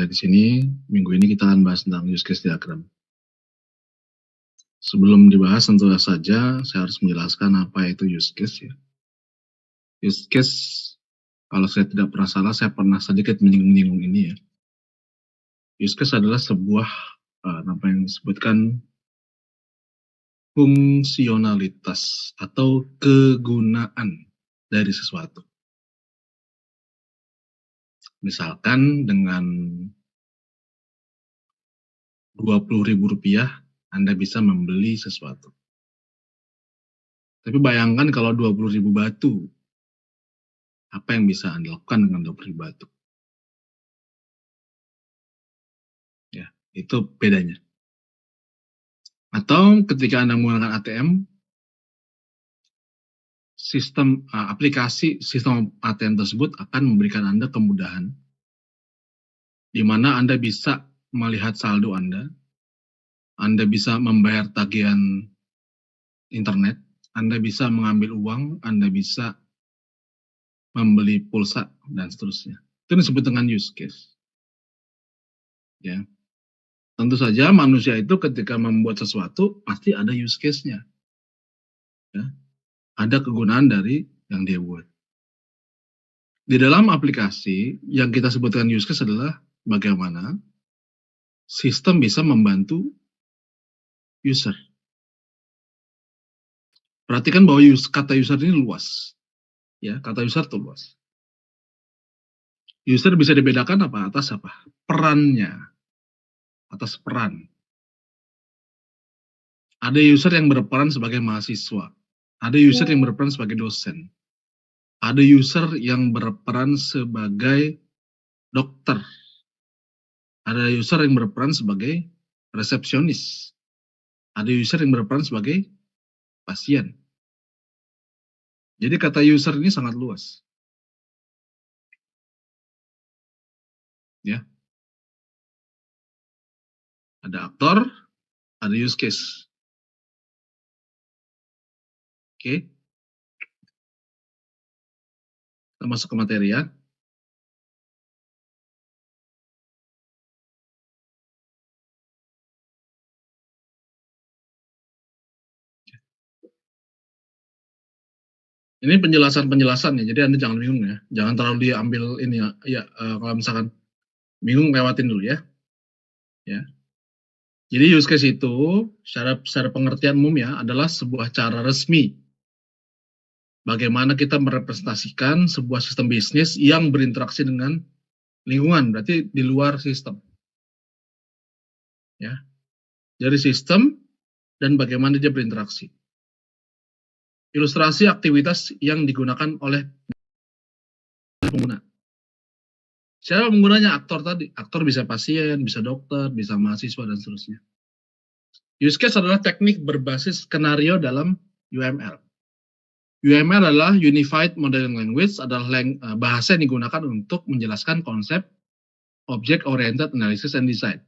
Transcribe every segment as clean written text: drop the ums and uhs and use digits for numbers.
di sini. Minggu ini kita akan bahas tentang use case diagram. Sebelum dibahas, tentu saja saya harus menjelaskan apa itu use case ya. Use case, kalau saya tidak pernah salah, saya pernah sedikit menyinggung ini ya. Use case adalah sebuah apa yang disebutkan fungsionalitas atau kegunaan dari sesuatu. Misalkan dengan Rp20.000 Anda bisa membeli sesuatu. Tapi bayangkan kalau 20.000 batu, apa yang bisa Anda lakukan dengan 20.000 batu? Ya, itu bedanya. Atau ketika Anda menggunakan ATM, aplikasi sistem ATM tersebut akan memberikan Anda kemudahan di mana Anda bisa melihat saldo Anda bisa membayar tagihan internet, Anda bisa mengambil uang, Anda bisa membeli pulsa, dan seterusnya. Itu disebut dengan use case. Ya. Tentu saja manusia itu ketika membuat sesuatu, pasti ada use case-nya. Ya. Ada kegunaan dari yang dia buat. Di dalam aplikasi, yang kita sebutkan use case adalah bagaimana sistem bisa membantu user. Perhatikan bahwa kata user ini luas. Ya, kata user itu luas. User bisa dibedakan atas apa? Perannya. Atas peran. Ada user yang berperan sebagai mahasiswa. Ada user yang berperan sebagai dosen. Ada user yang berperan sebagai dokter. Ada user yang berperan sebagai resepsionis. Ada user yang berperan sebagai pasien. Jadi kata user ini sangat luas. Ya. Ada aktor, ada use case. Oke. Kita masuk ke materi ya. Ini penjelasan-penjelasan ya, jadi Anda jangan bingung ya. Jangan terlalu diambil ini ya. Ya, kalau misalkan bingung lewatin dulu ya. Ya. Jadi use case itu secara pengertian umum ya adalah sebuah cara resmi bagaimana kita merepresentasikan sebuah sistem bisnis yang berinteraksi dengan lingkungan, berarti di luar sistem. Ya. Jadi sistem dan bagaimana dia berinteraksi. Ilustrasi aktivitas yang digunakan oleh pengguna. Siapa penggunanya? Aktor tadi. Aktor bisa pasien, bisa dokter, bisa mahasiswa, dan seterusnya. Use case adalah teknik berbasis skenario dalam UML. UML adalah Unified Modeling Language, adalah bahasa yang digunakan untuk menjelaskan konsep Object Oriented Analysis and Design.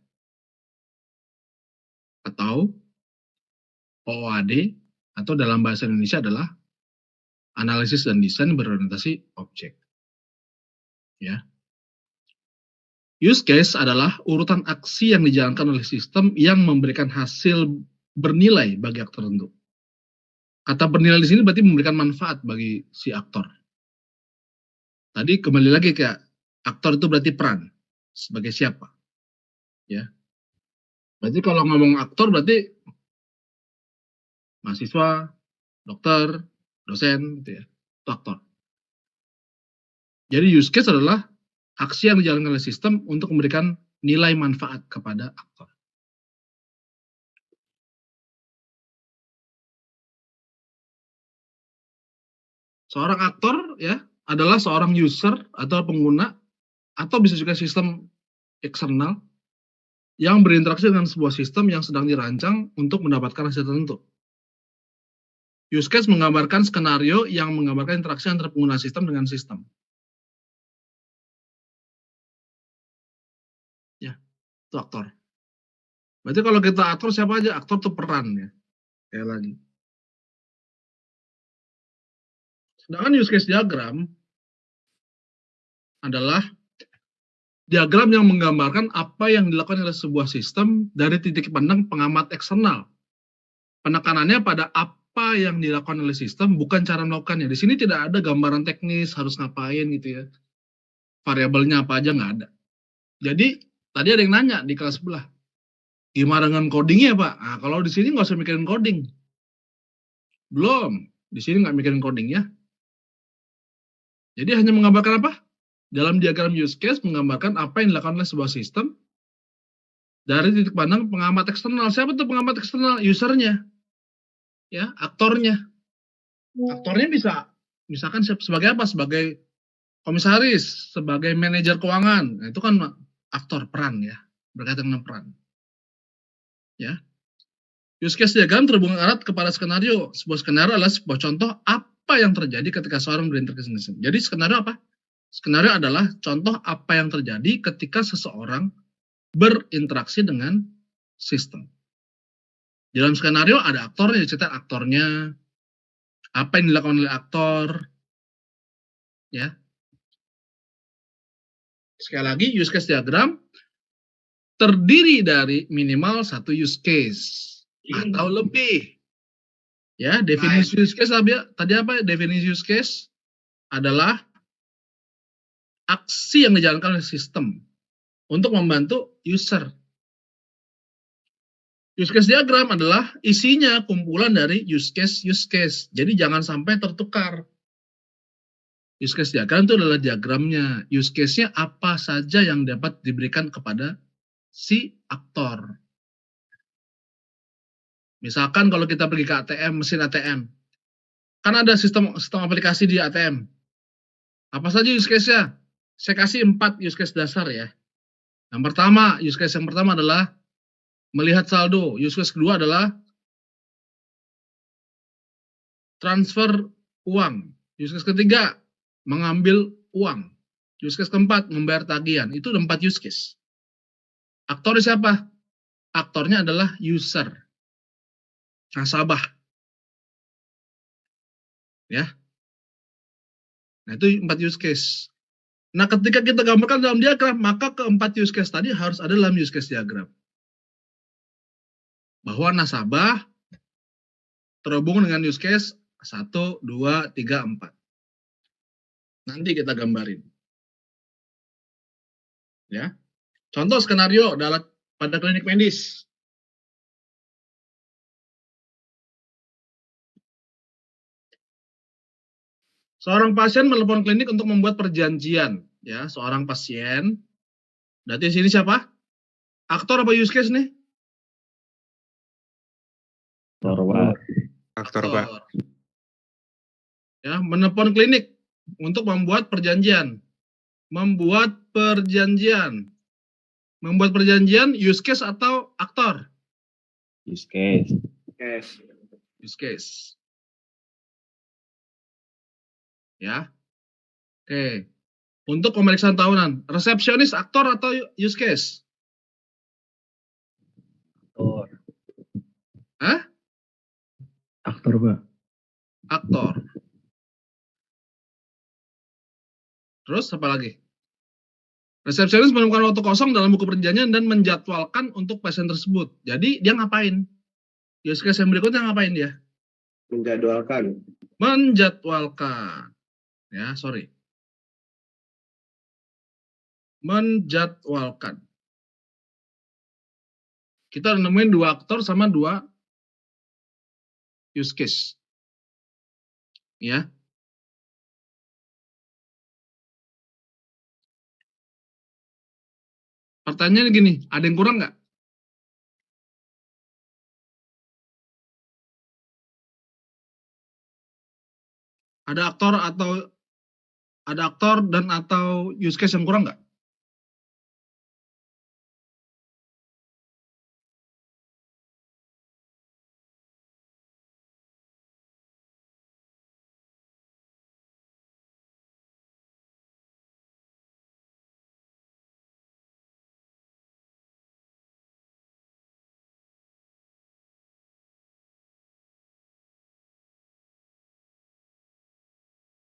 Atau OOAD, atau dalam bahasa Indonesia adalah analisis dan desain berorientasi objek. Ya. Use case adalah urutan aksi yang dijalankan oleh sistem yang memberikan hasil bernilai bagi aktor tertentu. Kata bernilai di sini berarti memberikan manfaat bagi si aktor. Tadi kembali lagi ke aktor itu berarti peran sebagai siapa? Ya. Berarti kalau ngomong aktor berarti mahasiswa, dokter, dosen, gitu ya. Itu aktor. Jadi use case adalah aksi yang dijalankan oleh sistem untuk memberikan nilai manfaat kepada aktor. Seorang aktor ya adalah seorang user atau pengguna atau bisa juga sistem eksternal yang berinteraksi dengan sebuah sistem yang sedang dirancang untuk mendapatkan hasil tertentu. Use case menggambarkan skenario yang menggambarkan interaksi antara pengguna sistem dengan sistem. Ya, itu aktor. Berarti kalau kita aktor siapa aja? Aktor itu peran ya. Kayak lagi. Sedangkan use case diagram adalah diagram yang menggambarkan apa yang dilakukan oleh sebuah sistem dari titik pandang pengamat eksternal. Penekanannya pada apa yang dilakukan oleh sistem, bukan cara melakukannya. Di sini tidak ada gambaran teknis harus ngapain gitu ya. Variabelnya apa aja nggak ada. Jadi tadi ada yang nanya di kelas sebelah, gimana dengan codingnya Pak? Nah, kalau di sini nggak usah mikirin coding. Belum, di sini nggak mikirin coding ya. Jadi hanya menggambarkan apa? Dalam diagram use case menggambarkan apa yang dilakukan oleh sebuah sistem dari titik pandang pengamat eksternal. Siapa tuh pengamat eksternal? Usernya, ya, aktornya. Aktornya bisa, misalkan sebagai apa? Sebagai komisaris, sebagai manajer keuangan. Nah, itu kan aktor, peran ya, berkaitan dengan peran. Ya. Use case diagram terhubung erat kepada skenario. Sebuah skenario adalah sebuah contoh apa yang terjadi ketika seorang berinteraksi dengan sistem. Jadi skenario apa? Skenario adalah contoh apa yang terjadi ketika seseorang berinteraksi dengan sistem. Dalam skenario ada aktornya, dicetak aktornya, apa yang dilakukan oleh aktor, ya. Sekali lagi, use case diagram terdiri dari minimal satu use case atau lebih. Ya, definisi use case tadi apa? Definisi use case adalah aksi yang dijalankan oleh sistem untuk membantu user. Use case diagram adalah isinya kumpulan dari use case. Jadi jangan sampai tertukar. Use case diagram itu adalah diagramnya. Use case-nya apa saja yang dapat diberikan kepada si aktor. Misalkan kalau kita pergi ke ATM, mesin ATM, kan ada sistem aplikasi di ATM. Apa saja use case-nya? Saya kasih 4 use case dasar ya. Use case yang pertama adalah melihat saldo. Use case kedua adalah transfer uang. Use case ketiga, mengambil uang. Use case keempat, membayar tagihan. Itu 4 use case. Aktornya siapa? Aktornya adalah user, nasabah. Ya. Nah, itu 4 use case. Nah, ketika kita gambarkan dalam diagram, maka keempat use case tadi harus ada dalam use case diagram. Bahwa nasabah terhubung dengan use case 1, 2, 3, 4. Nanti kita gambarin. Ya. Contoh skenario pada klinik medis. Seorang pasien menelpon klinik untuk membuat perjanjian. Ya, seorang pasien. Berarti di sini siapa? Aktor apa use case nih? Aktor, Pak. Ya, menelpon klinik untuk membuat perjanjian. Membuat perjanjian use case atau aktor? Use case. Use case. Ya. Oke. Untuk pemeriksaan tahunan, resepsionis aktor atau use case? Aktor. Hah? Aktor, Pak. Aktor. Terus apa lagi? Resepsionis menemukan waktu kosong dalam buku perjanjian dan menjadwalkan untuk pasien tersebut. Jadi dia ngapain? Use case yang berikutnya ngapain dia? Menjadwalkan. Menjadwalkan. Ya, sorry. Menjadwalkan. Kita nemuin 2 aktor sama 2 use case. Ya. Pertanyaannya gini, ada yang kurang nggak? Ada aktor dan atau use case yang kurang nggak?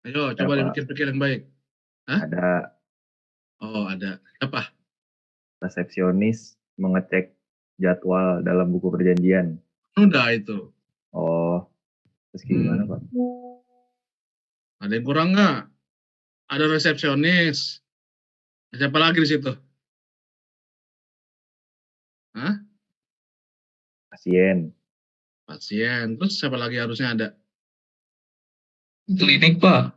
Ayo, coba dipikir-pikir yang baik. Hah? Ada. Oh, ada. Apa? Resepsionis mengecek jadwal dalam buku perjanjian. Udah itu. Oh, terus gimana Pak? Ada yang kurang nggak? Ada resepsionis. Siapa lagi di situ? Hah? Pasien. Pasien. Terus siapa lagi harusnya ada? Klinik, Pak.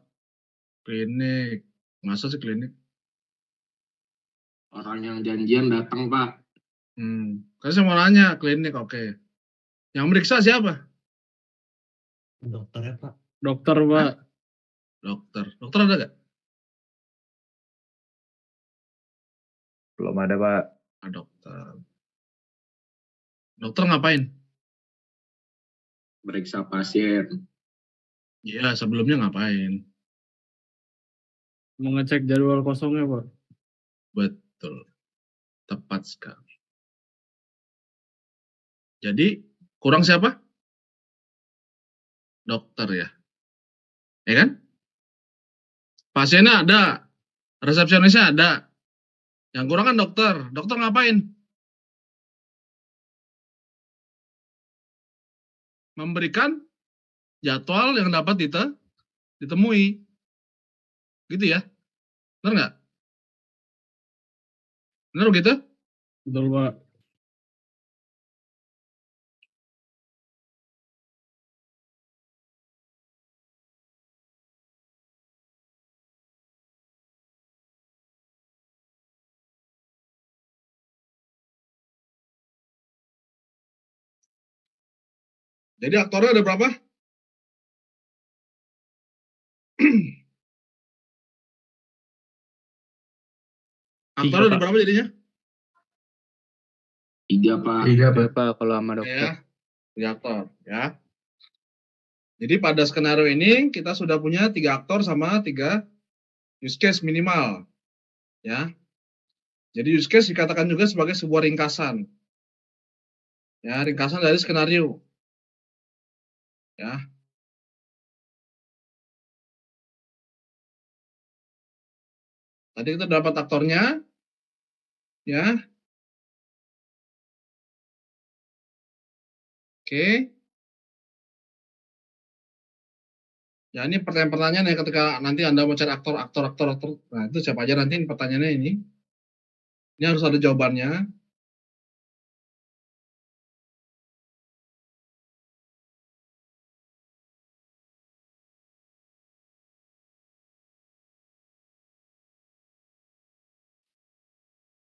Klinik. Masa sih klinik? Orang yang janjian datang, Pak. Kan saya mau nanya, klinik oke. Yang meriksa siapa? Dokter ya, Pak. Dokter, Pak. Dokter. Dokter ada nggak? Belum ada Pak. Dokter. Dokter ngapain? Meriksa pasien. Iya, sebelumnya ngapain? Mengecek jadwal kosongnya, Pak. Betul. Tepat sekali. Jadi, kurang siapa? Dokter ya. Ya kan? Pasiennya ada. Resepsionisnya ada. Yang kurang kan dokter. Dokter ngapain? Memberikan jadwal yang dapat ditemui. Gitu ya. Benar nggak? Benar begitu? Betul, Pak. Jadi aktornya ada berapa? Aktornya ada Pak. berapa jadinya? 3, Pak. 3, Pak. Pak, kalau sama dokter. Ya, 3 aktor ya. Jadi pada skenario ini kita sudah punya 3 aktor sama 3 use case minimal. Ya. Jadi use case dikatakan juga sebagai sebuah ringkasan. Ya, ringkasan dari skenario. Ya. Tadi kita dapat aktornya. Ya. Oke. Ya, ini pertanyaan-pertanyaan ya ketika nanti Anda mau cari aktor. Nah, itu siapa aja nanti pertanyaannya ini. Ini harus ada jawabannya.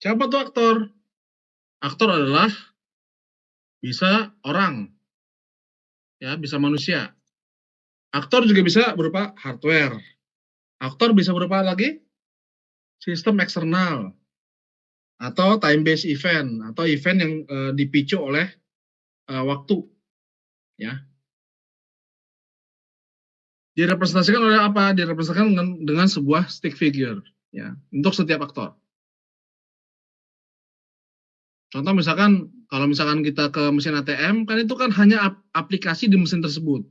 Siapa tuh aktor? Aktor adalah bisa orang, ya, bisa manusia. Aktor juga bisa berupa hardware. Aktor bisa berupa lagi sistem eksternal atau time based event atau event yang dipicu oleh waktu, ya. Direpresentasikan oleh apa? Direpresentasikan dengan sebuah stick figure, ya, untuk setiap aktor. Contoh misalkan kalau misalkan kita ke mesin ATM kan itu kan hanya aplikasi di mesin tersebut.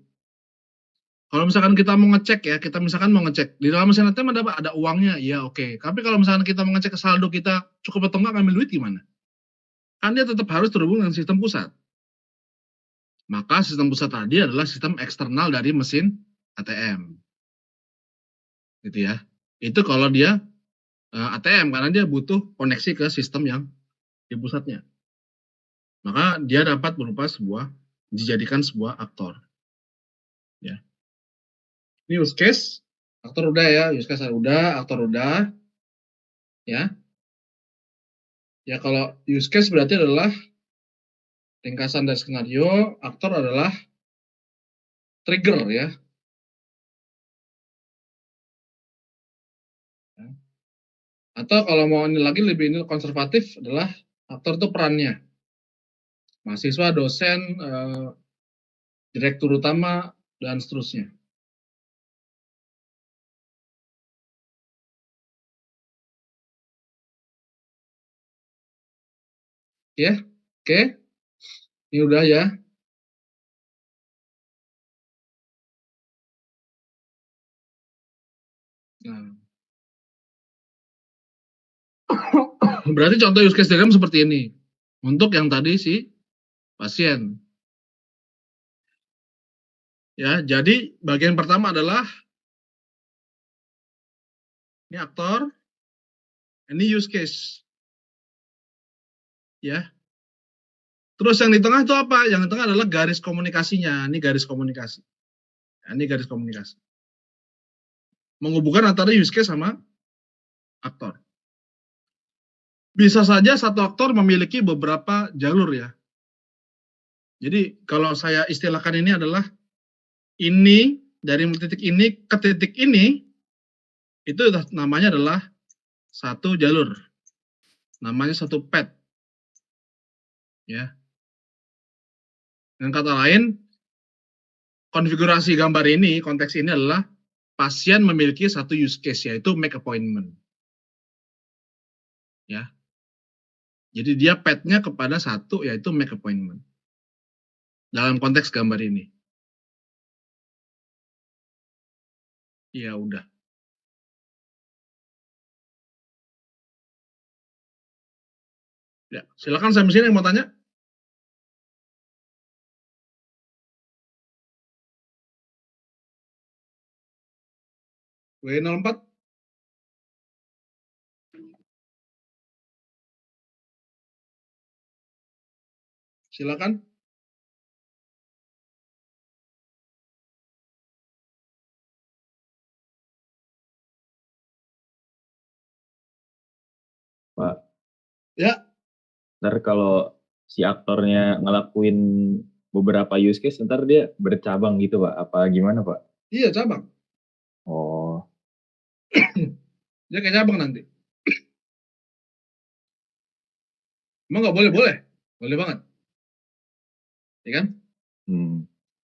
Kalau misalkan kita mau ngecek ya, kita misalkan mau ngecek di dalam mesin ATM ada uangnya, ya oke. Tapi kalau misalkan kita mau ngecek saldo kita cukup atau enggak ngambil duit gimana? Kan dia tetap harus terhubung dengan sistem pusat. Maka sistem pusat tadi adalah sistem eksternal dari mesin ATM. Gitu ya. Itu kalau dia ATM karena dia butuh koneksi ke sistem yang di pusatnya. Maka dia dapat berupa dijadikan sebuah aktor. Ya. Ini use case, aktor udah ya, use case udah, aktor udah. Ya. Ya kalau use case berarti adalah ringkasan dari skenario, aktor adalah trigger ya. Atau kalau mau ini lagi lebih ini konservatif adalah aktor itu perannya. Mahasiswa, dosen, direktur utama, dan seterusnya. Ya, oke. Ini udah ya. Nah, Berarti contoh use case diagram seperti ini. Untuk yang tadi si pasien. Ya, jadi bagian pertama adalah ini aktor, ini use case. Ya. Terus yang di tengah itu apa? Yang di tengah adalah garis komunikasinya. Ini garis komunikasi. Ya, ini garis komunikasi. Menghubungkan antara use case sama aktor. Bisa saja satu aktor memiliki beberapa jalur ya. Jadi kalau saya istilahkan ini adalah ini dari titik ini ke titik ini itu namanya adalah satu jalur. Namanya satu path. Ya. Dengan kata lain, konfigurasi gambar ini, konteks ini adalah pasien memiliki satu use case yaitu make appointment. Ya. Jadi dia path-nya kepada satu yaitu make appointment. Dalam konteks gambar ini. Ya udah. Ya, silakan sampai sini yang mau tanya. W04. Silakan. Pak. Ya. Ntar kalau si aktornya ngelakuin beberapa use case, ntar dia bercabang gitu Pak? Apa gimana Pak? Iya, cabang. Oh. Dia kayak cabang nanti. Emang nggak boleh? Boleh. Boleh banget. Ya kan?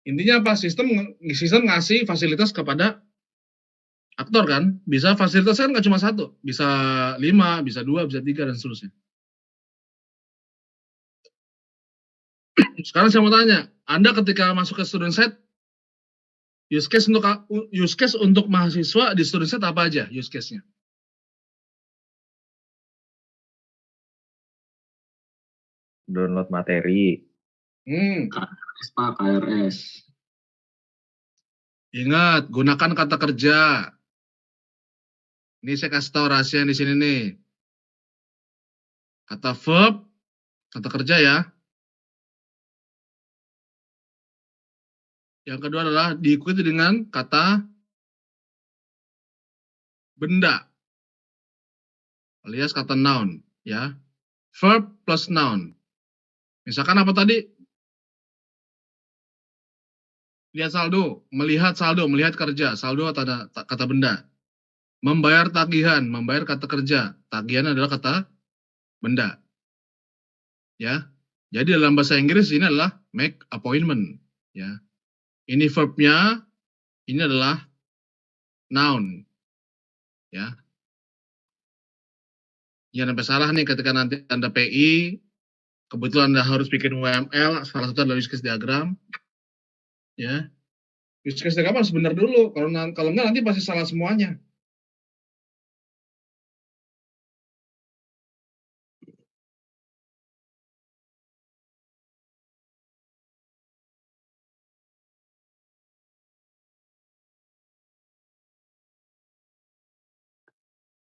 Intinya apa? Sistem ngasih fasilitas kepada aktor kan. Bisa fasilitas kan nggak cuma satu. Bisa 5, bisa 2, bisa 3, dan seterusnya. Sekarang saya mau tanya. Anda ketika masuk ke student set, use case untuk mahasiswa di student set apa aja use case-nya? Download materi. KRS Pak, KRS. Ingat, gunakan kata kerja. Ini saya kasih tahu rahasia di sini nih. Kata verb, kata kerja ya. Yang kedua adalah diikuti dengan kata benda, alias kata noun, ya. Verb plus noun. Misalkan apa tadi? Lihat saldo, melihat kerja, saldo kata benda. Membayar tagihan, membayar kata kerja, tagihan adalah kata benda. Ya. Jadi dalam bahasa Inggris ini adalah make appointment, ya. Ini verbnya, ini adalah noun, ya. Jangan sampai salah nih ketika nanti Anda PI, kebetulan Anda harus bikin UML, salah satu adalah use case diagram, ya. Use case diagram harus benar dulu, kalau enggak nanti pasti salah semuanya.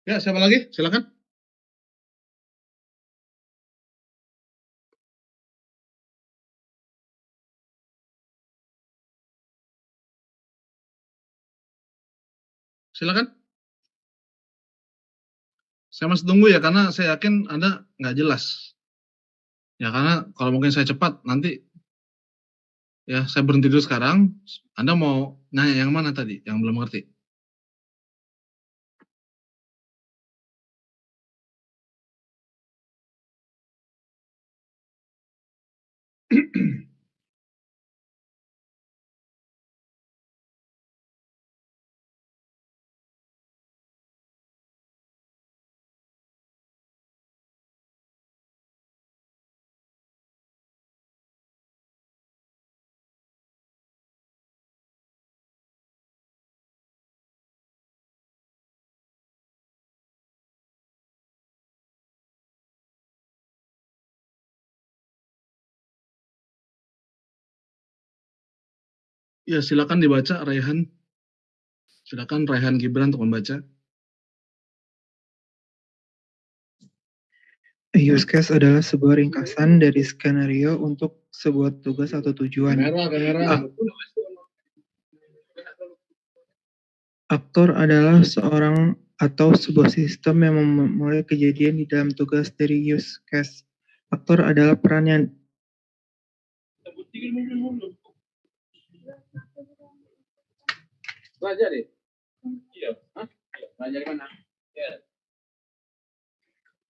Ya, siapa lagi? Silakan. Silakan. Saya masih tunggu ya, karena saya yakin Anda nggak jelas. Ya, karena kalau mungkin saya cepat, nanti ya saya berhenti dulu sekarang. Anda mau nanya yang mana tadi, yang belum ngerti? Ya, silakan dibaca Raihan. Silakan Raihan Gibran untuk membaca. Use case adalah sebuah ringkasan dari skenario untuk sebuah tugas atau tujuan. Aktor adalah seorang atau sebuah sistem yang memulai kejadian di dalam tugas dari use case. Aktor adalah peran yang Belajar deh. Iya. Hah? Belajar di mana?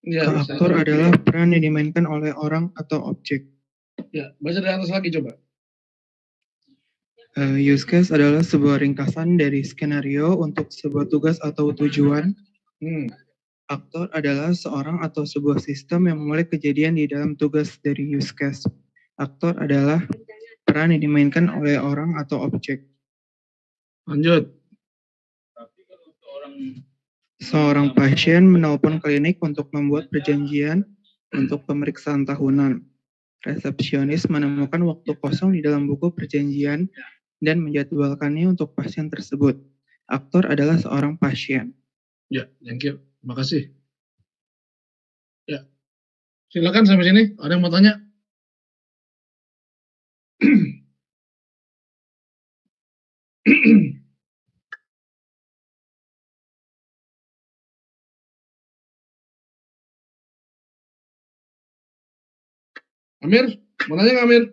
Ya, aktor adalah peran yang dimainkan oleh orang atau objek. Ya, baca dari atas lagi coba. Use case adalah sebuah ringkasan dari skenario untuk sebuah tugas atau tujuan. Aktor adalah seorang atau sebuah sistem yang memulai kejadian di dalam tugas dari use case. Aktor adalah peran yang dimainkan oleh orang atau objek. Lanjut. Seorang pasien menelpon klinik untuk membuat perjanjian untuk pemeriksaan tahunan. Resepsionis menemukan waktu kosong di dalam buku perjanjian dan menjadwalkannya untuk pasien tersebut. Aktor adalah seorang pasien. Ya, thank you. Terima kasih. Ya. Silakan sampai sini. Ada yang mau tanya? Amir, mau nanya nggak Amir?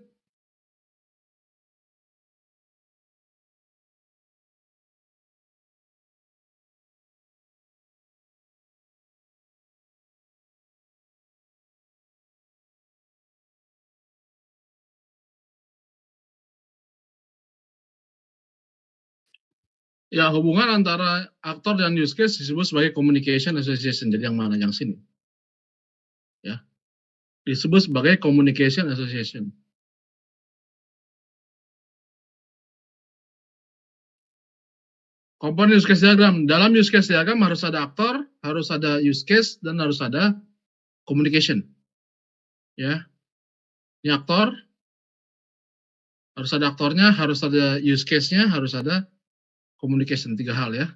Ya, hubungan antara aktor dan use case disebut sebagai communication association. Jadi yang mana? Yang sini. Ya. Disebut sebagai communication association. Komponen use case diagram. Dalam use case diagram harus ada aktor, harus ada use case, dan harus ada communication. Ya. Ini aktor, harus ada aktornya, harus ada use case-nya, harus ada communication. 3 hal ya.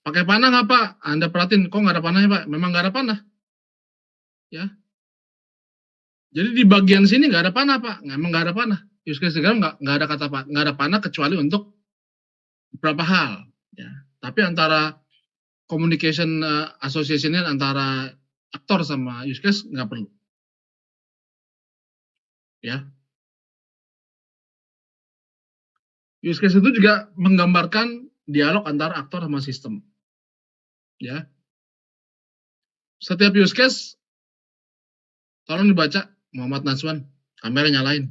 Pakai panah nggak Pak? Anda perhatiin, kok nggak ada panahnya Pak? Memang nggak ada panah. Ya. Jadi di bagian sini nggak ada panah Pak. Memang nggak ada panah. Use case diagram nggak ada kata nggak ada panah kecuali untuk beberapa hal. Ya. Tapi antara communication association-nya antara aktor sama use case nggak perlu. Ya. Use case itu juga menggambarkan dialog antara aktor sama sistem. Ya. Setiap use case, tolong dibaca Muhammad Naswan, kamera nyalain.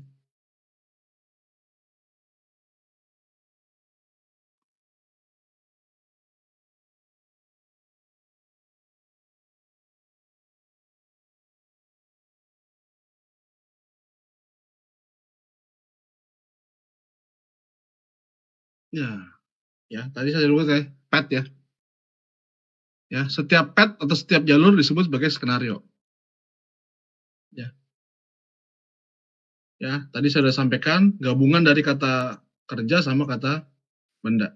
Ya, tadi saya lupa pet ya. Ya, setiap pet atau setiap jalur disebut sebagai skenario. Ya. Ya, tadi saya sudah sampaikan gabungan dari kata kerja sama kata benda.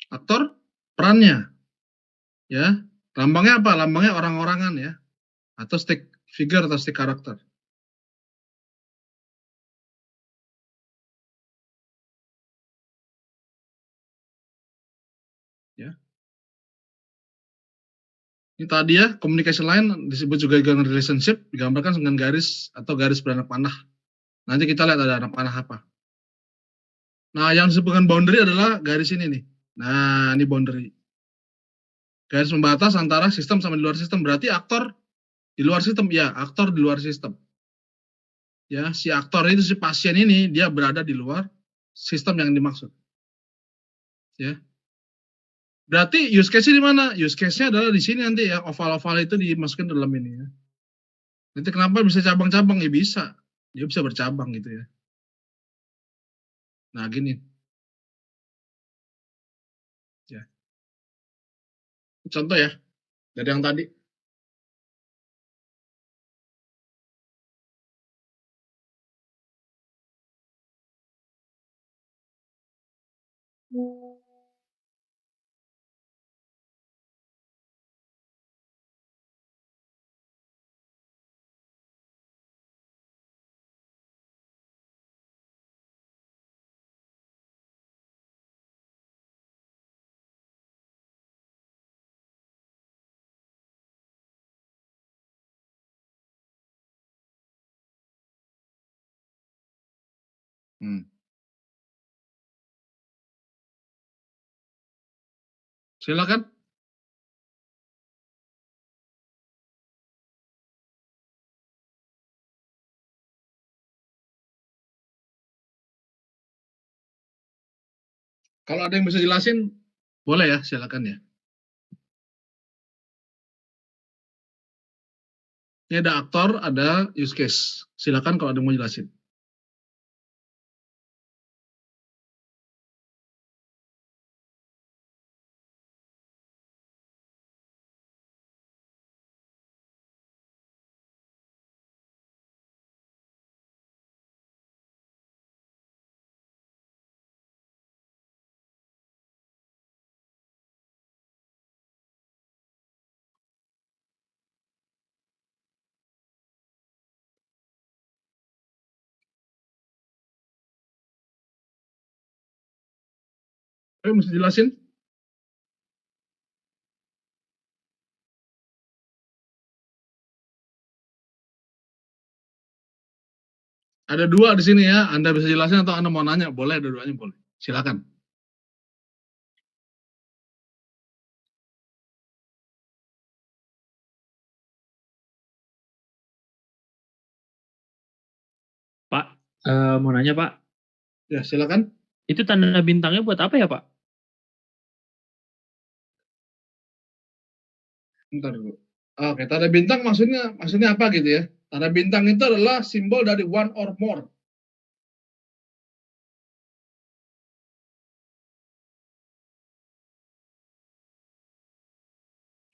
Aktor perannya. Ya. Lambangnya apa? Lambangnya orang-orangan ya. Atau stick figure atau stick karakter. Ya. Ini tadi ya, communication line disebut juga dengan relationship, digambarkan dengan garis atau garis beranak panah. Nanti kita lihat ada anak panah apa. Nah, yang disebut dengan boundary adalah garis ini nih. Nah, ini boundary. Garis pembatas antara sistem sama di luar sistem. Berarti aktor di luar sistem. Ya, aktor di luar sistem. Ya, si aktor itu, si pasien ini, dia berada di luar sistem yang dimaksud. Ya. Berarti use case-nya di mana? Use case-nya adalah di sini nanti ya, oval-oval itu dimasukkan dalam ini ya. Nanti kenapa bisa cabang-cabang? Ya bisa. Dia bisa bercabang gitu ya. Nah, gini. Ya. Contoh ya, dari yang tadi. Hmm. Silakan. Kalau ada yang bisa jelasin, boleh ya, silakan ya. Ini ada aktor, ada use case. Silakan kalau ada yang mau jelasin. Ayo, mesti jelasin. Ada dua di sini ya. Anda bisa jelasin atau Anda mau nanya? Boleh, dua-duanya boleh. Silakan. Pak, mau nanya Pak, Ya, silakan. itu tanda bintangnya buat apa ya Pak? Bentar dulu. Oke, tanda bintang maksudnya apa gitu ya? Tanda bintang itu adalah simbol dari one or more.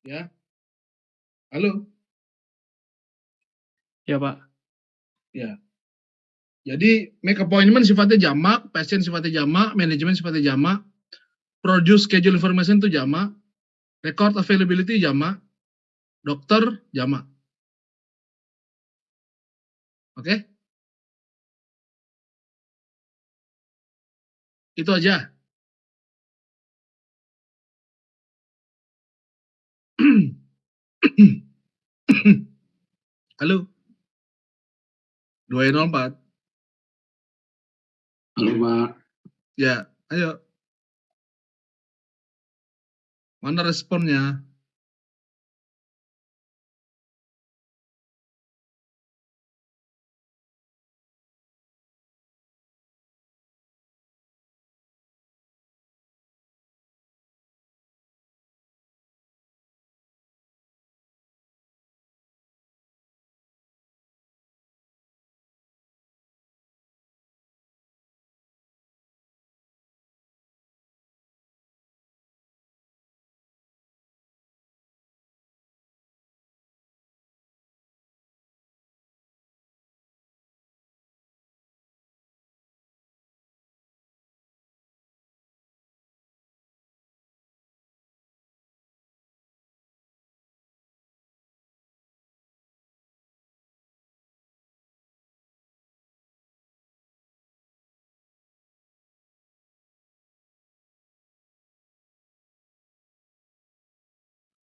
Ya. Halo? Ya Pak. Ya. Jadi make appointment sifatnya jamak, pasien sifatnya jamak, manajemen sifatnya jamak, produce schedule information itu jamak, record availability jamak, dokter jamak. Oke? Itu aja. Halo? 204. Halo Pak. Ya, ayo. Mana responnya?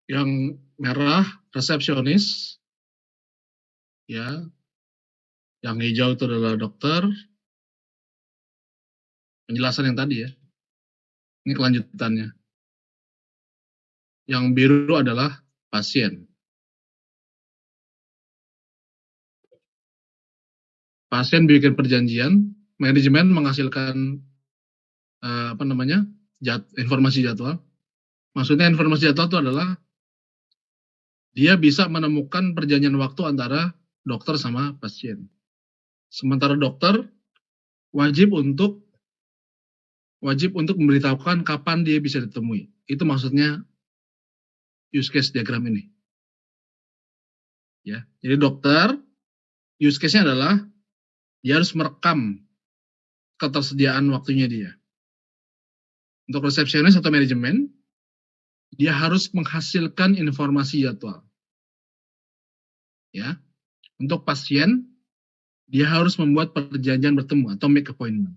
Yang merah resepsionis, ya. Yang hijau itu adalah dokter. Penjelasan yang tadi ya. Ini kelanjutannya. Yang biru adalah pasien. Pasien bikin perjanjian, manajemen menghasilkan informasi jadwal. Maksudnya informasi jadwal itu adalah dia bisa menemukan perjanjian waktu antara dokter sama pasien. Sementara dokter wajib untuk memberitahukan kapan dia bisa ditemui. Itu maksudnya use case diagram ini. Ya, jadi dokter use case-nya adalah dia harus merekam ketersediaan waktunya dia. Untuk resepsionis atau manajemen, dia harus menghasilkan informasi jadwal. Ya, untuk pasien, dia harus membuat perjanjian bertemu atau make appointment.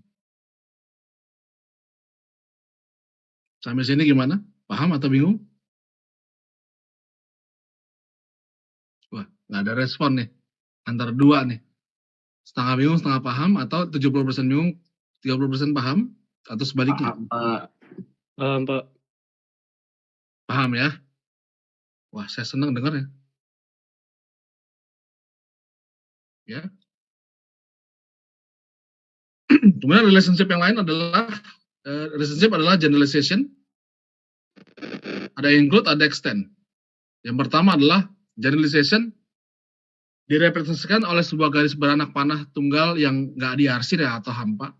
Sampai sini gimana? Paham atau bingung? Wah, nggak ada respon nih. Antara dua nih. Setengah bingung, setengah paham, atau 70% bingung, 30% paham? Atau sebaliknya? Pak. Paham ya? Wah, saya senang dengarnya. Ya. Kemudian relationship yang lain adalah generalization. Ada include, ada extend. Yang pertama adalah generalization direpresentasikan oleh sebuah garis beranak panah tunggal yang nggak diarsir ya atau hampa.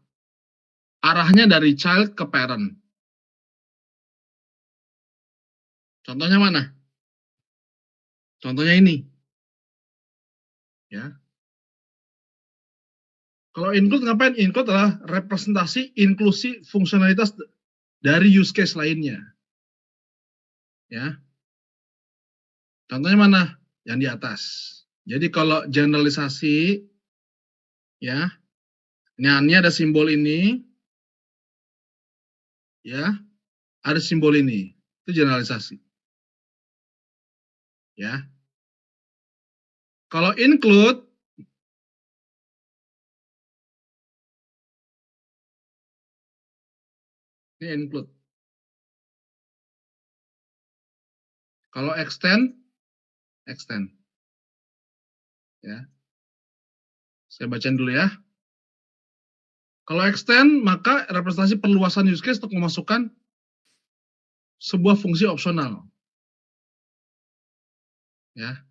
Arahnya dari child ke parent. Contohnya mana? Contohnya ini. Ya. Kalau include ngapain? Include adalah representasi inklusi fungsionalitas dari use case lainnya. Ya. Contohnya mana? Yang di atas. Jadi kalau generalisasi, ya, ini ada simbol ini, ya, ada simbol ini, itu generalisasi. Ya. Kalau include, ini include. Kalau extend. Ya. Saya bacain dulu ya. Kalau extend, maka representasi perluasan use case untuk memasukkan sebuah fungsi opsional. Ya.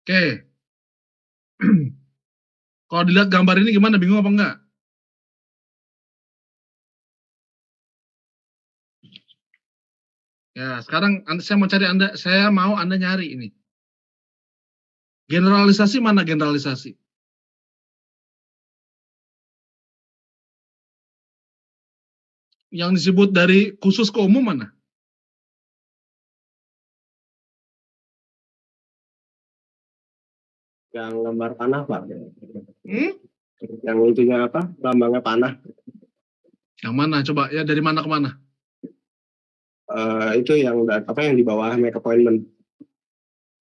Oke. Kalau dilihat gambar ini gimana? Bingung apa enggak? Ya, sekarang saya mau Anda nyari ini. Generalisasi mana generalisasi? Yang disebut dari khusus ke umum mana? Yang gambar panah, Pak. Yang itunya apa? Lambangnya panah. Yang mana? Coba ya, dari mana ke mana? Itu yang yang di bawah make appointment.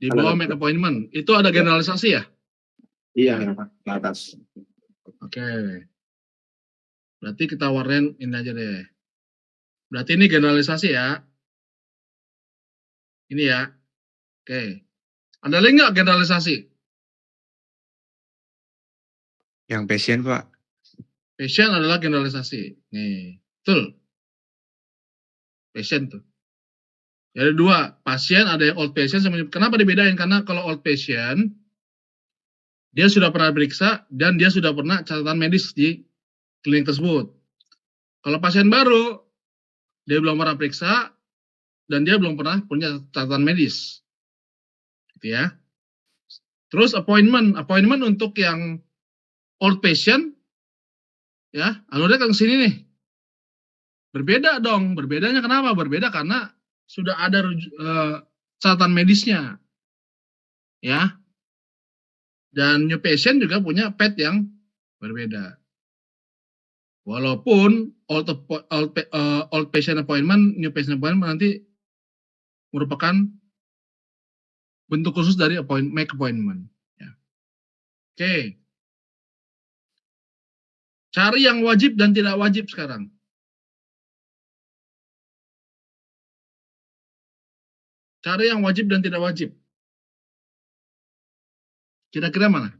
Di bawah make appointment. Itu ada generalisasi ya? Iya, yang Pak, ke atas. Oke. Berarti kita warnain ini aja deh. Berarti ini generalisasi ya. Ini ya. Oke. Ada lagi nggak generalisasi? Yang passion, Pak. Passion adalah generalisasi. Nih, betul. Passion tuh. Jadi dua, pasien ada yang old patient. Kenapa dibedain? Karena kalau old patient, dia sudah pernah periksa dan dia sudah pernah catatan medis di klinik tersebut. Kalau pasien baru, dia belum pernah periksa dan dia belum pernah punya catatan medis. Gitu ya. Terus appointment untuk yang old patient, ya, alurnya ke sini nih. Berbeda dong. Berbedanya kenapa? Berbeda karena sudah ada catatan medisnya, ya. Dan new patient juga punya pet yang berbeda. Walaupun old patient appointment, new patient appointment nanti merupakan bentuk khusus dari make appointment. Ya. Oke. Cari yang wajib dan tidak wajib sekarang. Cari yang wajib dan tidak wajib. Kira-kira mana?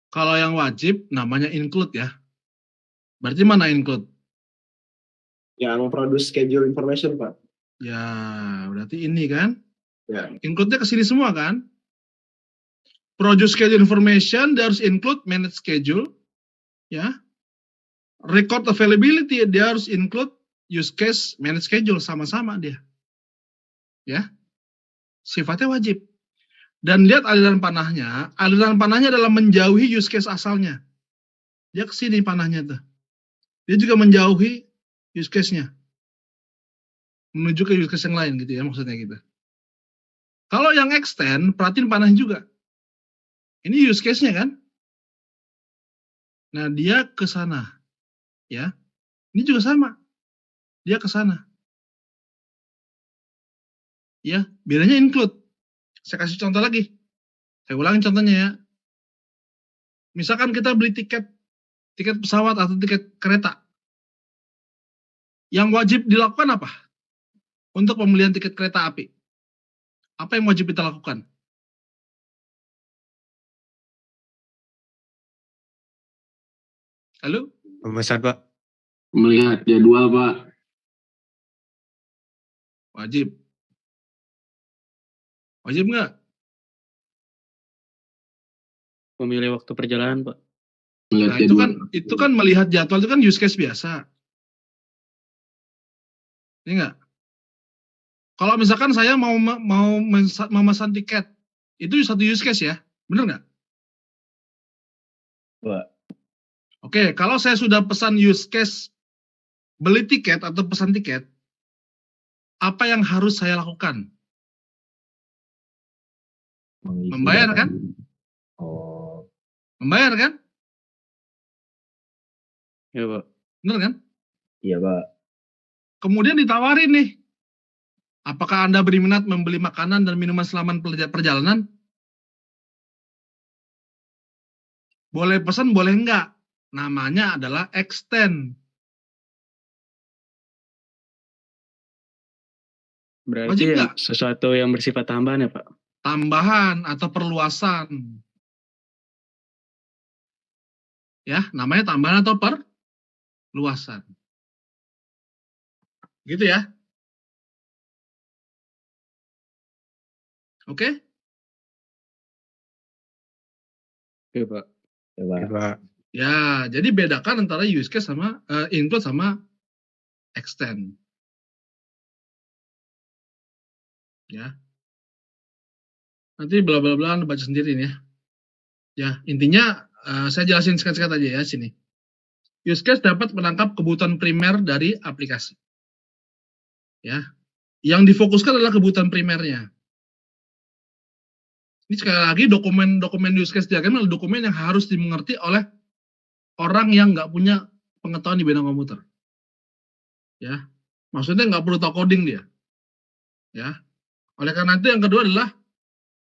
Kalau yang wajib namanya include ya. Berarti mana include? Yang produce schedule information, Pak. Ya, berarti ini kan? Ya. Include-nya ke sini semua kan? Produce schedule information, dia harus include manage schedule. Ya. Record availability, dia harus include use case manage schedule, sama-sama dia. Ya. Sifatnya wajib. Dan lihat aliran panahnya adalah menjauhi use case asalnya. Dia ke sini panahnya tuh. Dia juga menjauhi use case-nya. Menuju ke use case yang lain gitu ya, maksudnya gitu. Kalau yang extend, perhatiin panahnya juga. Ini use case-nya kan? Nah, dia ke sana. Ya. Ini juga sama. Dia ke sana. Ya, bedanya include. Saya kasih contoh lagi. Saya ulangin contohnya ya. Misalkan kita beli tiket pesawat atau tiket kereta. Yang wajib dilakukan apa? Untuk pembelian tiket kereta api. Apa yang wajib kita lakukan? Halo? Pemesan, Pak. Melihat jadwal, Pak. Wajib. Wajib nggak? Memilih waktu perjalanan, Pak. Melihat Nah, jadwal. itu kan melihat jadwal itu kan use case biasa. Ini nggak? Kalau misalkan saya mau memesan tiket, itu satu use case ya, bener nggak? Pak. Oke, kalau saya sudah pesan use case beli tiket atau pesan tiket, apa yang harus saya lakukan? Membayar kan? Oh. Membayar kan? Ya, Pak. Bener kan? Iya, Pak. Kemudian ditawarin nih, apakah Anda berminat membeli makanan dan minuman selama perjalanan? Boleh pesan, boleh enggak? Namanya adalah extend. Berarti Wajib ya, nggak? sesuatu yang bersifat tambahan ya, Pak? Tambahan atau perluasan. Ya, namanya tambahan atau perluasan. Gitu ya. Oke? Oke, Pak. Ya, Pak. Ya, Pak. Ya, jadi bedakan antara use case sama include sama extend. Ya. Nanti bla bla bla Anda baca sendiri nih ya. Ya, intinya saya jelasin singkat-singkat aja ya sini. Use case dapat menangkap kebutuhan primer dari aplikasi. Ya. Yang difokuskan adalah kebutuhan primernya. Ini sekali lagi dokumen use case diagram adalah dokumen yang harus dimengerti oleh orang yang nggak punya pengetahuan di bidang komputer. Ya. Maksudnya nggak perlu tahu coding dia. Ya. Oleh karena itu yang kedua adalah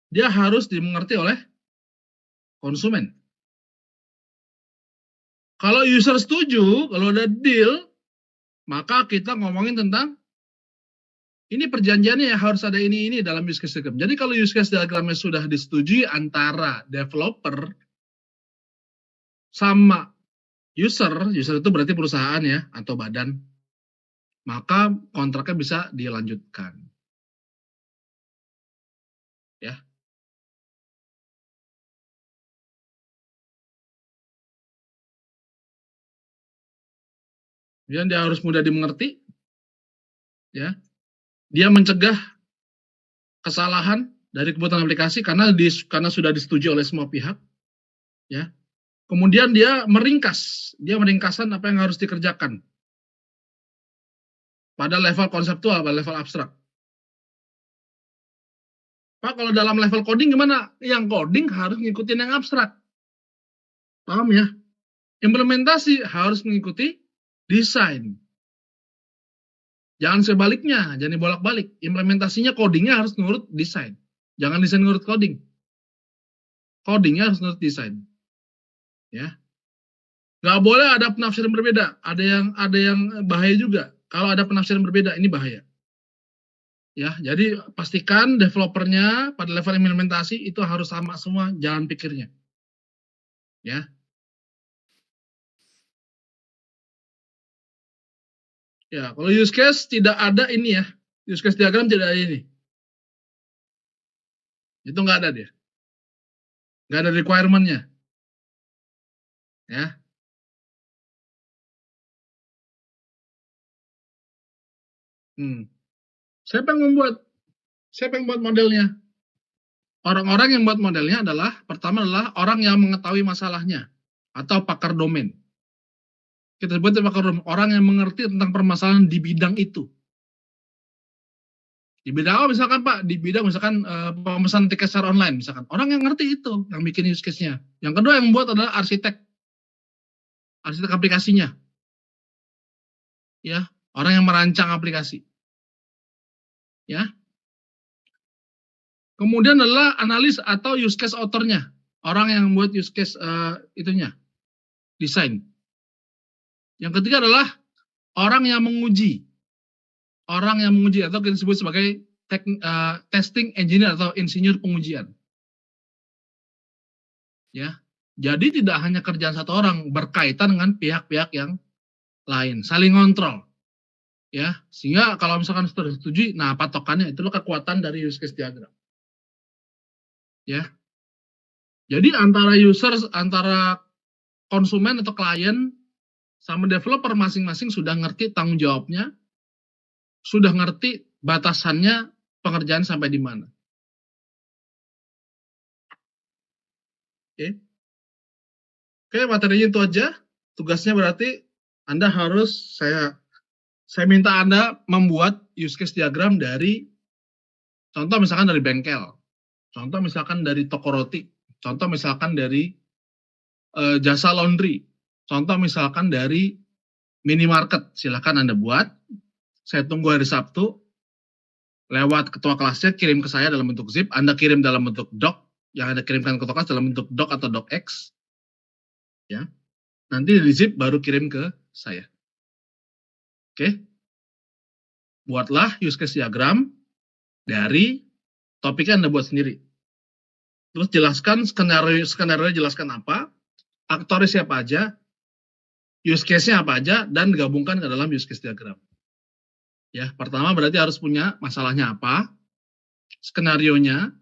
dia harus dimengerti oleh konsumen. Kalau user setuju, kalau ada deal, maka kita ngomongin tentang ini perjanjiannya ya harus ada ini dalam use case diagram. Jadi kalau use case diagramnya sudah disetujui antara developer sama user itu berarti perusahaan ya atau badan, maka kontraknya bisa dilanjutkan. Ya. Kemudian dia harus mudah dimengerti, ya. Dia mencegah kesalahan dari kebutuhan aplikasi karena sudah disetujui oleh semua pihak, ya. Kemudian dia meringkasan apa yang harus dikerjakan pada level konseptual, pada level abstrak. Pak, kalau dalam level coding gimana? Yang coding harus ngikutin yang abstrak. Paham ya? Implementasi harus mengikuti desain. Jangan sebaliknya, jangan bolak-balik. Implementasinya codingnya harus nurut desain. Jangan desain nurut coding. Codingnya harus nurut desain. Ya. Nggak boleh ada penafsiran berbeda. Ada yang bahaya juga. Kalau ada penafsiran berbeda, ini bahaya. Ya, jadi pastikan developernya pada level implementasi itu harus sama semua jalan pikirnya. Ya. Ya, kalau use case tidak ada ini ya. Use case diagram tidak ada ini. Itu nggak ada dia. Nggak ada requirement-nya. Ya. Siapa yang membuat modelnya? Orang-orang yang membuat modelnya pertama adalah orang yang mengetahui masalahnya atau pakar domain. Kita sebut pakar domain, orang yang mengerti tentang permasalahan di bidang itu. Di bidang apa misalkan Pak? Di bidang misalkan pemesanan tiket secara online misalkan. Orang yang ngerti itu yang bikin use case-nya. Yang kedua yang membuat adalah arsitek aplikasinya. ya, orang yang merancang aplikasi. Ya. Kemudian adalah analis atau use case author-nya, orang yang membuat use case itunya, desain. Yang ketiga adalah orang yang menguji atau kita sebut sebagai testing engineer atau insinyur pengujian. Ya, jadi tidak hanya kerjaan satu orang, berkaitan dengan pihak-pihak yang lain, saling kontrol. Ya, sehingga kalau misalkan sudah disetujui, nah patokannya itulah kekuatan dari use case diagram. Ya, jadi antara konsumen atau klien sama developer masing-masing sudah ngerti tanggung jawabnya, sudah ngerti batasannya pengerjaan sampai di mana. Oke, materinya itu aja. Tugasnya berarti Anda harus saya minta Anda membuat use case diagram dari contoh misalkan dari bengkel. Contoh misalkan dari toko roti, contoh misalkan dari jasa laundry, contoh misalkan dari minimarket. Silakan Anda buat. Saya tunggu hari Sabtu. Lewat ketua kelasnya kirim ke saya dalam bentuk zip. Anda kirim dalam bentuk doc. Yang Anda kirimkan ke ketua kelas dalam bentuk doc atau docx. Ya. Nanti di zip baru kirim ke saya. Oke. Buatlah use case diagram dari topiknya Anda buat sendiri. Terus jelaskan skenario jelaskan apa, aktornya siapa aja, use case-nya apa aja, dan gabungkan ke dalam use case diagram. Ya, pertama berarti harus punya masalahnya apa, skenarionya,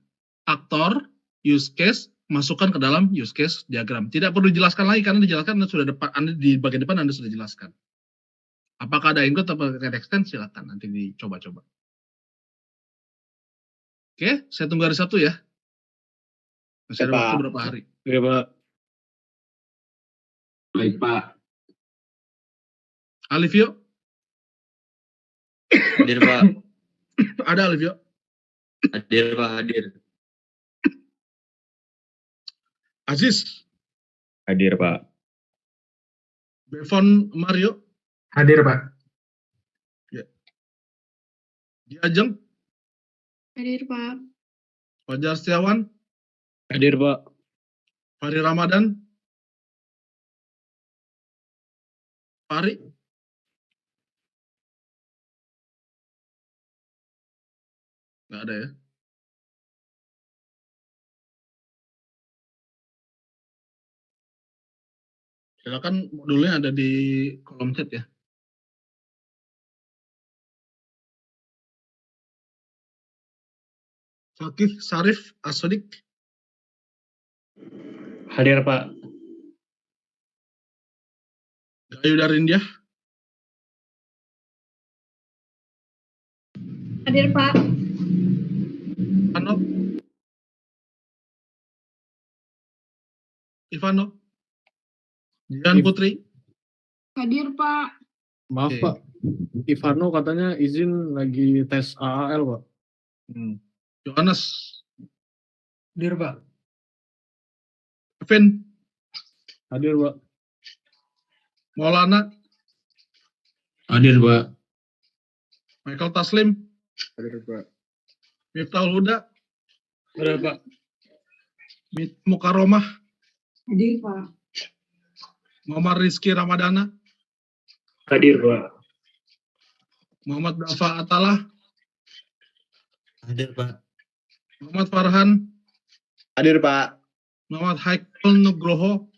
aktor, use case, masukkan ke dalam use case diagram. Tidak perlu dijelaskan lagi karena dijelaskan di bagian depan Anda sudah jelaskan. Apakah ada include atau ada extend, silakan nanti dicoba-coba. Oke, saya tunggu hari Sabtu ya. Masih ada waktu berapa hari? Oke, Pak. Baik, Pak. Alivio? Hadir, Pak. Ada Alivio? Hadir, Pak. Hadir. Aziz? Hadir, Pak. Bevon Mario? Hadir, Pak. Ya. Diajeng? Hadir, Pak. Fajar Setiawan? Hadir, Pak. Fahri Ramadan? Fahri? Nggak ada ya? Silakan modulnya ada di kolom chat ya. Fakih Sarif Asodik? Hadir, Pak. Gayu Darindia? Hadir, Pak. Ivano? Dian Putri? Hadir, Pak. Maaf, Oke. Pak. Ivano katanya izin lagi tes AAL, Pak. Johannes? Hadir, Pak. Kevin? Hadir, Pak. Maulana? Hadir, Pak. Michael Taslim? Hadir, Pak. Miftahul Huda? Hadir, Pak. Mukaromah? Hadir, Pak. Muhammad Rizky Ramadana? Hadir, Pak. Muhammad Dafa Atala? Hadir, Pak. Muhammad Farhan? Hadir, Pak. Muhammad Haikal Nugroho?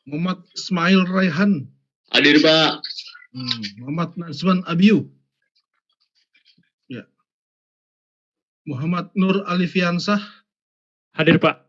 Muhammad Ismail Raihan? Hadir, Pak. Muhammad Nazwan Abiu? Ya. Muhammad Nur Alifiansah? Hadir, Pak.